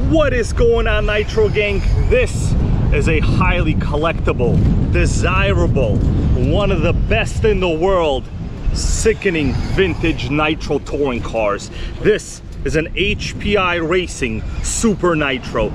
What is going on, Nitro gang? This is a highly collectible, desirable, one of the best in the world, sickening vintage Nitro touring cars. This is an HPI Racing Super Nitro.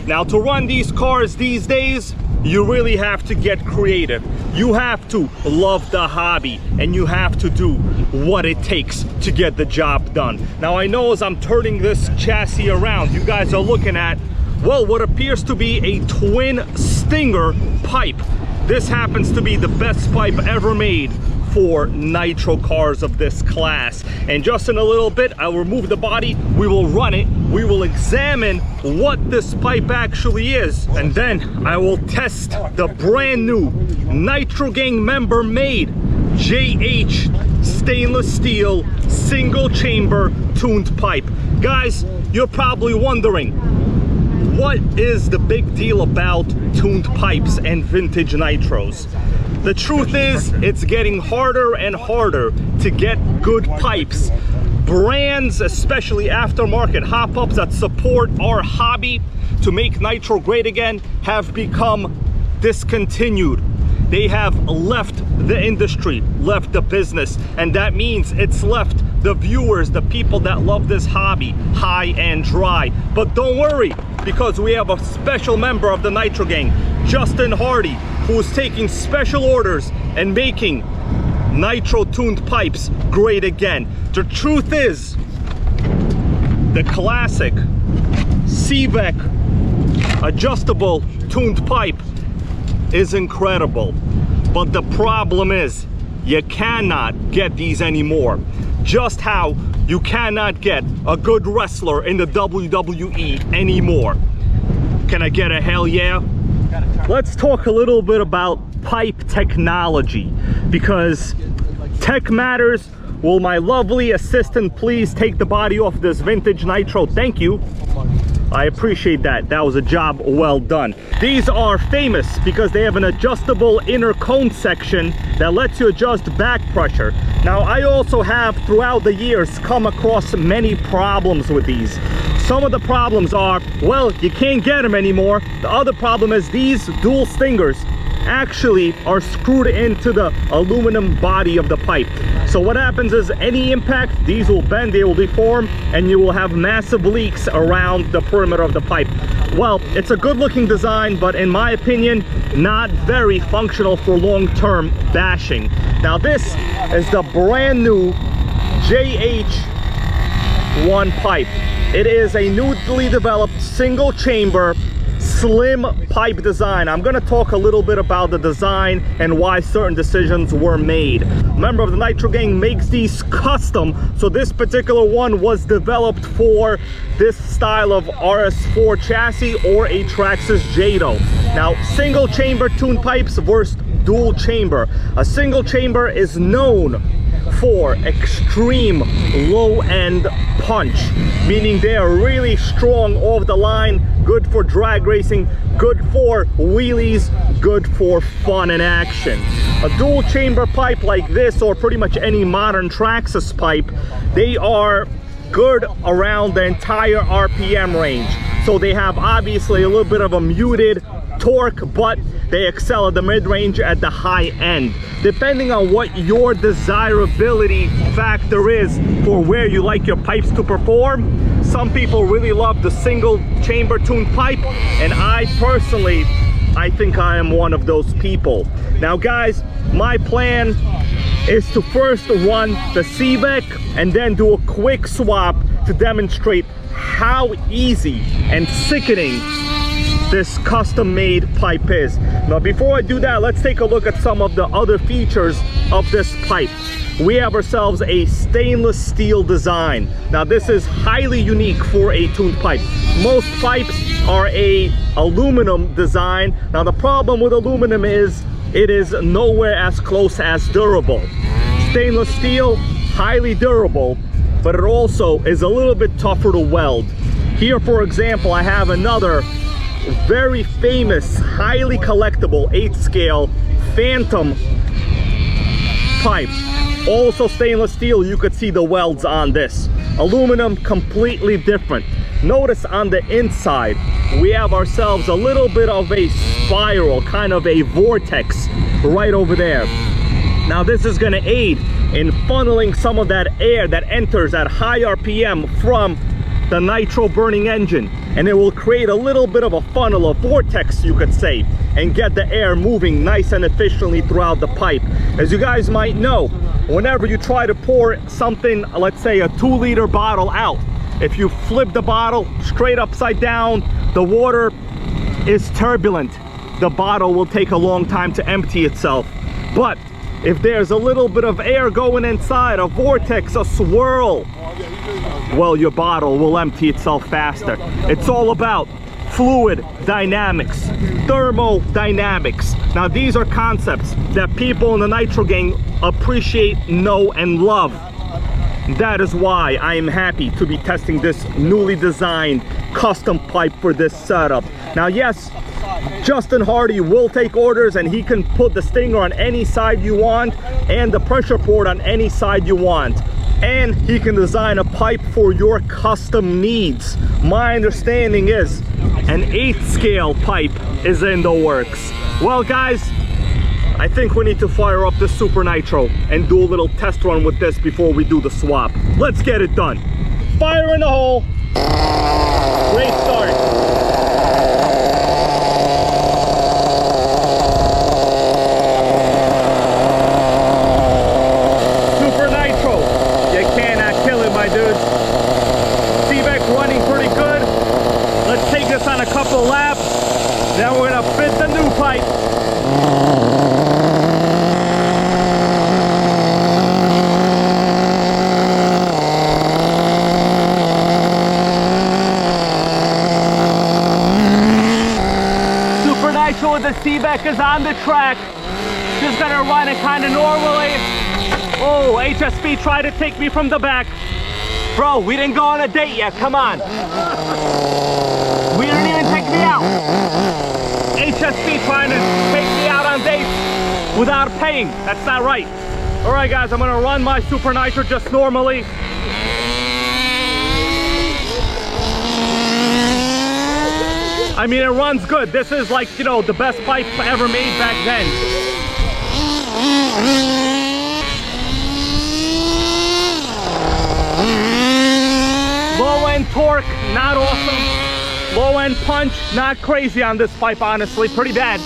Now, to run these cars these days, you really have to get creative. You have to love the hobby, and you have to do what it takes to get the job done. Now, I know as I'm turning this chassis around, you guys are looking at, well, what appears to be a twin Stinger pipe. This happens to be the best pipe ever made for Nitro cars of this class. And just in a little bit, I'll remove the body, we will run it, we will examine what this pipe actually is, and then I will test the brand new Nitro Gang member made JH stainless steel single chamber tuned pipe. Guys, you're probably wondering, what is the big deal about tuned pipes and vintage Nitros? The truth is, it's getting harder and harder to get good pipes. Brands, especially aftermarket hop-ups that support our hobby to make Nitro great again, have become discontinued. They have left the industry, left the business, and that means it's left the viewers, the people that love this hobby, high and dry. But don't worry, because we have a special member of the Nitro Gang, Justin Hardy, who is taking special orders and making Nitro tuned pipes great again. The truth is, the classic Cvec adjustable tuned pipe is incredible, but the problem is you cannot get these anymore. Just how you cannot get a good wrestler in the WWE anymore. Can I get a hell yeah? Let's talk a little bit about pipe technology, because tech matters. Will my lovely assistant please take the body off this vintage Nitro? Thank you. I appreciate that. That was a job well done. These are famous because they have an adjustable inner cone section that lets you adjust back pressure. Now, I also have throughout the years come across many problems with these. Some of the problems are, well, you can't get them anymore. The other problem is these dual stingers actually are screwed into the aluminum body of the pipe. So what happens is any impact, these will bend, they will deform, and you will have massive leaks around the perimeter of the pipe. Well, it's a good looking design, but in my opinion, not very functional for long-term bashing. Now, this is the brand new JH1 pipe. It is a newly developed single chamber slim pipe design. I'm going to talk a little bit about the design and why certain decisions were made. Member of the Nitro Gang makes these custom, so this particular one was developed for this style of RS4 chassis or a Traxxas Jado. Now, single chamber tuned pipes versus dual chamber. A single chamber is known for extreme low-end punch, meaning they are really strong off the line, good for drag racing, good for wheelies, good for fun and action. A dual chamber pipe like this, or pretty much any modern Traxxas pipe, they are good around the entire RPM range. So they have obviously a little bit of a muted torque, but they excel at the mid-range at the high end. Depending on what your desirability factor is for where you like your pipes to perform, some people really love the single chamber tuned pipe, and I personally, I think I am one of those people. Now guys, my plan is to first run the Cvec and then do a quick swap to demonstrate how easy and sickening this custom-made pipe is. Now, before I do that, let's take a look at some of the other features of this pipe. We have ourselves a stainless steel design. Now, this is highly unique for a tuned pipe. Most pipes are a aluminum design. Now, the problem with aluminum is it is nowhere as close as durable. Stainless steel, highly durable, but it also is a little bit tougher to weld. Here, for example, I have another very famous, highly collectible 8 scale Phantom pipe. Also stainless steel, you could see the welds on this. Aluminum, completely different. Notice on the inside, we have ourselves a little bit of a spiral, kind of a vortex right over there. Now this is gonna aid in funneling some of that air that enters at high RPM from the nitro burning engine, and it will create a little bit of a funnel, a vortex you could say, and get the air moving nice and efficiently throughout the pipe. As you guys might know, whenever you try to pour something, let's say a 2-liter bottle out, if you flip the bottle straight upside down, the water is turbulent. The bottle will take a long time to empty itself. But if there's a little bit of air going inside, a vortex, a swirl, well, your bottle will empty itself faster. It's all about fluid dynamics, thermodynamics. Now, these are concepts that people in the Nitro gang appreciate, know, and love. That is why I am happy to be testing this newly designed custom pipe for this setup. Now, yes, Justin Hardy will take orders, and he can put the stinger on any side you want and the pressure port on any side you want. And he can design a pipe for your custom needs. My understanding is an 8th scale pipe is in the works. Well, guys, I think we need to fire up this Super Nitro and do a little test run with this before we do the swap. Let's get it done. Fire in the hole. Great start. Super Nitro. You cannot kill it, my dudes. Cvec running pretty good. Let's take this on a couple laps. Then we're gonna fit the new pipe. The Cvec is on the track. Just gonna run it kind of normally. Oh, HSP tried to take me from the back. Bro, we didn't go on a date yet, come on. We didn't even take me out. HSP trying to take me out on dates without paying. That's not right. All right, guys, I'm gonna run my Super Nitro just normally. I mean, it runs good. This is like, you know, the best pipe ever made back then. Low end torque, not awesome. Low end punch, not crazy on this pipe, honestly. Pretty bad.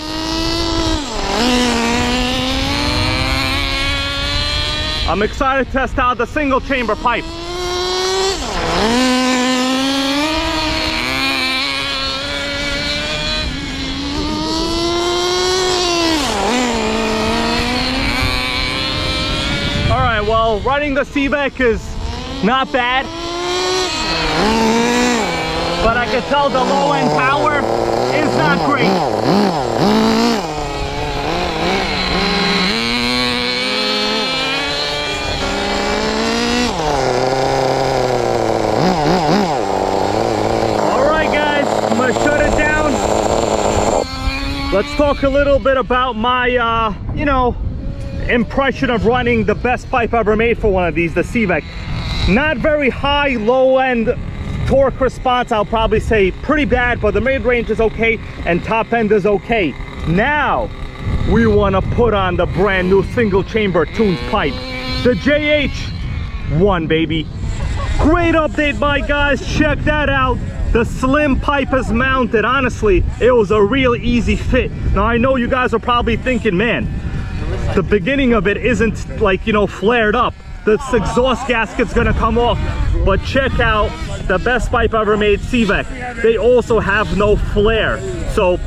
I'm excited to test out the single chamber pipe. Well, running the Cvec is not bad, but I can tell the low end power is not great. All right, guys, I'm gonna shut it down. Let's talk a little bit about my, you know, impression of running the best pipe ever made for one of these, the Cvec. Not very high low end torque response, I'll probably say pretty bad, but the mid-range is okay and top end is okay. Now we want to put on the brand new single chamber tuned pipe, the JH1, baby. Great update, my guys, check that out. The slim pipe is mounted. Honestly, it was a real easy fit. Now I know you guys are probably thinking, man, the beginning of it isn't like, you know, flared up. This exhaust gasket's gonna come off. But check out the best pipe ever made, Cvec. They also have no flare. So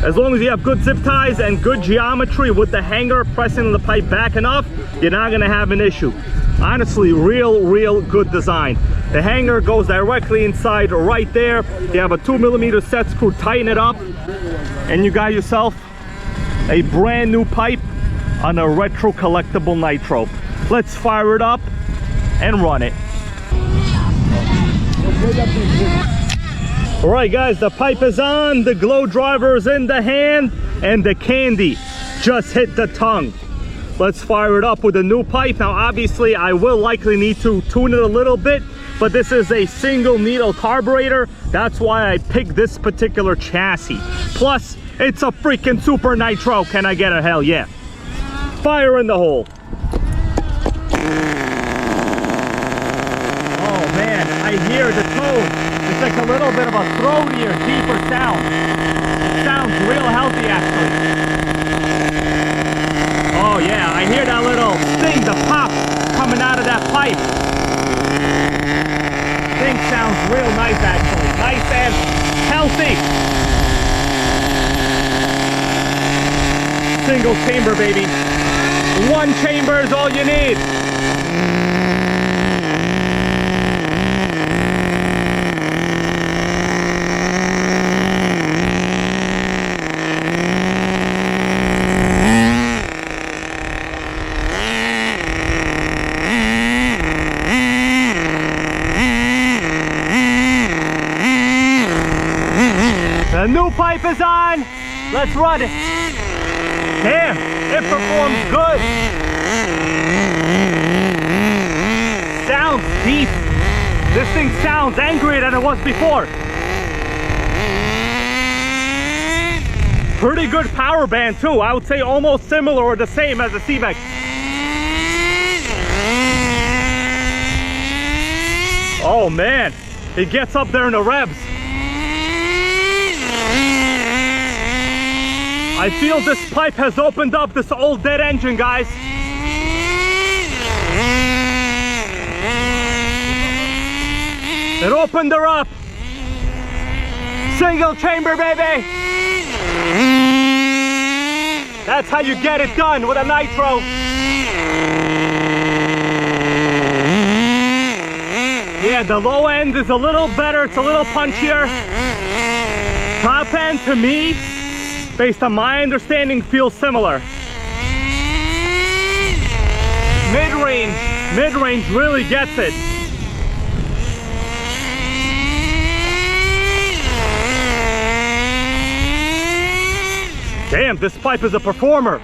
as long as you have good zip ties and good geometry with the hanger pressing the pipe back enough, you're not gonna have an issue. Honestly, real good design. The hanger goes directly inside right there. You have a 2mm set screw, tighten it up, and you got yourself a brand new pipe on a retro collectible Nitro. Let's fire it up and run it. All right, guys, the pipe is on, the glow driver is in the hand, and the candy just hit the tongue. Let's fire it up with a new pipe. Now obviously I will likely need to tune it a little bit, but this is a single needle carburetor. That's why I picked this particular chassis. Plus, it's a freaking Super Nitro. Can I get a hell yeah? Fire in the hole. Oh man, I hear the tone. It's like a little bit of a throatier, deeper sound. It sounds real healthy actually. Oh yeah, I hear that little thing, the pop coming out of that pipe. Thing sounds real nice actually. Nice and healthy. Single chamber, baby. One chamber is all you need. The new pipe is on. Let's run it. Damn, it performs good. Sounds deep. This thing sounds angrier than it was before. Pretty good power band too. I would say almost similar or the same as the Cvec. Oh man, it gets up there in the revs. I feel this pipe has opened up this old dead engine, guys. It opened her up. Single chamber, baby. That's how you get it done with a Nitro. Yeah, the low end is a little better. It's a little punchier. Top end, to me, based on my understanding, feels similar. Mid-range really gets it. Damn, this pipe is a performer.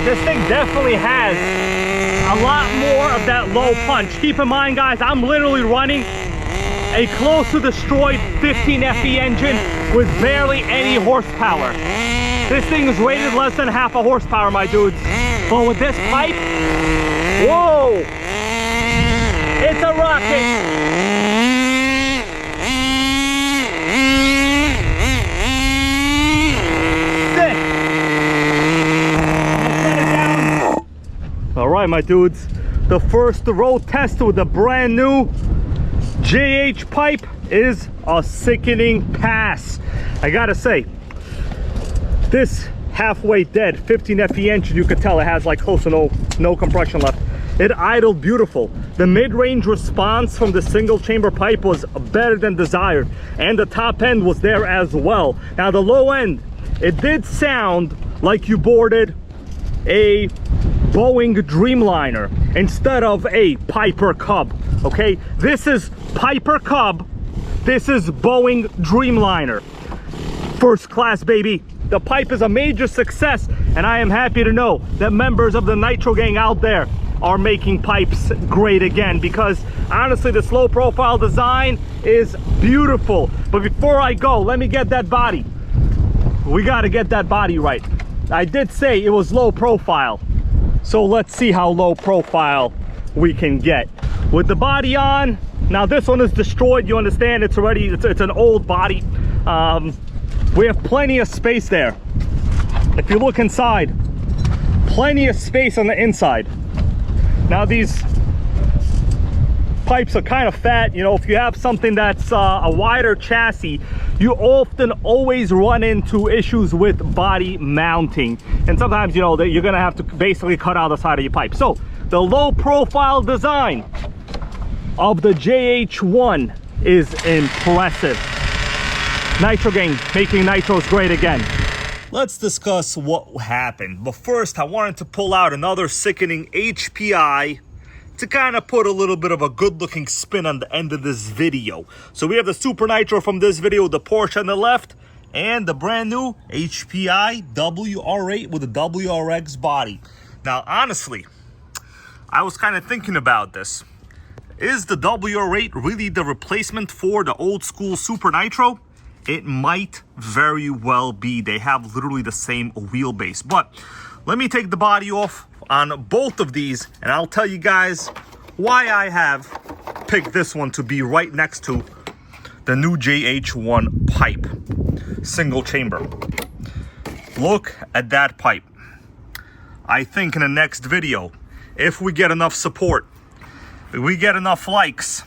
This thing definitely has a lot more of that low punch. Keep in mind, guys, I'm literally running a close to destroyed 15 FE engine with barely any horsepower. This thing is rated less than half a horsepower, my dudes. But with this pipe, whoa, it's a rocket. All right, my dudes, the first road test with the brand new JH pipe is a sickening pass. I gotta say, this halfway dead 15 FE engine, you could tell it has like close to no compression left. It idled beautiful. The mid-range response from the single chamber pipe was better than desired, and the top end was there as well. Now the low end, it did sound like you boarded a Boeing Dreamliner instead of a Piper Cub. Okay, this is Piper Cub, this is Boeing Dreamliner. First class, baby. The pipe is a major success, and I am happy to know that members of the Nitro gang out there are making pipes great again, because honestly this low profile design is beautiful. But before I go, let me get that body. We got to get that body right. I did say it was low profile, so let's see how low profile we can get with the body on. Now this one is destroyed, you understand, it's already, it's an old body. We have plenty of space there. If you look inside, plenty of space on the inside. Now these pipes are kind of fat, you know. If you have something that's a wider chassis, you often always run into issues with body mounting, and sometimes, you know, that you're gonna have to basically cut out the side of your pipe. So the low profile design of the JH1 is impressive. Nitro gang, making nitros great again. Let's discuss what happened. But first, I wanted to pull out another sickening HPI to kind of put a little bit of a good-looking spin on the end of this video. So we have the Super Nitro from this video, the Porsche on the left, and the brand new HPI WR8 with a WRX body. Now, honestly, I was kind of thinking about this. Is the WR8 really the replacement for the old school Super Nitro? It might very well be. They have literally the same wheelbase. But let me take the body off on both of these, and I'll tell you guys why I have picked this one to be right next to the new JH1 pipe. Single chamber. Look at that pipe. I think in the next video, if we get enough support, if we get enough likes,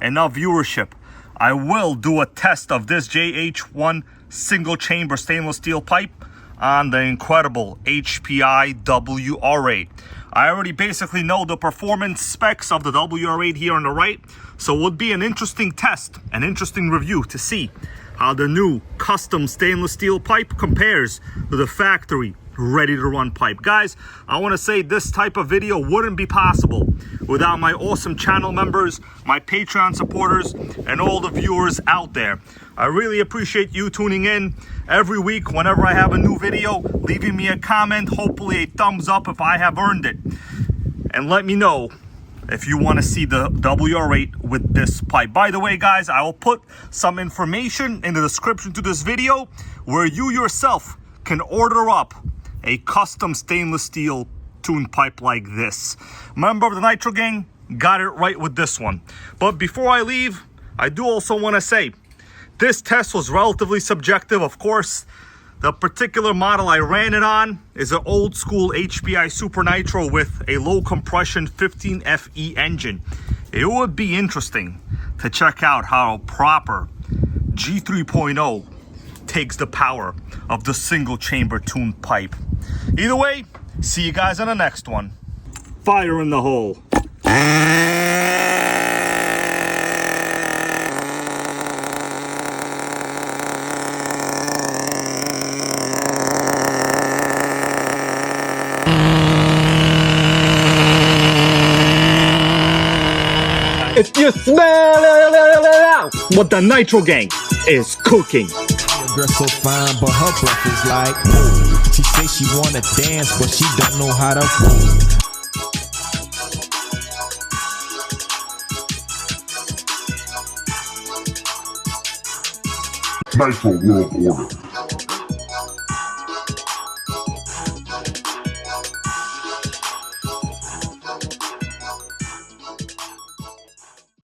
enough viewership, I will do a test of this JH1 single chamber stainless steel pipe on the incredible HPI WR8. I already basically know the performance specs of the WR8 here on the right, so it would be an interesting test, an interesting review to see how the new custom stainless steel pipe compares to the factory ready to run pipe. Guys, I want to say this type of video wouldn't be possible without my awesome channel members, my Patreon supporters, and all the viewers out there. I really appreciate you tuning in every week whenever I have a new video, leaving me a comment, hopefully a thumbs up if I have earned it. And let me know if you want to see the WR8 with this pipe. By the way, guys, I will put some information in the description to this video where you yourself can order up a custom stainless steel tuned pipe like this. Member of the Nitro gang, got it right with this one. But before I leave, I do also want to say this test was relatively subjective. Of course, the particular model I ran it on is an old school HPI Super Nitro with a low compression 15FE engine. It would be interesting to check out how proper G3.0 takes the power of the single chamber tuned pipe. Either way, see you guys on the next one. Fire in the hole. If you smell what the Nitro gang is cooking. Girl so fine, but her breath is like, ooh. She say she wanna dance, but she don't know how to move. Nitro World Order.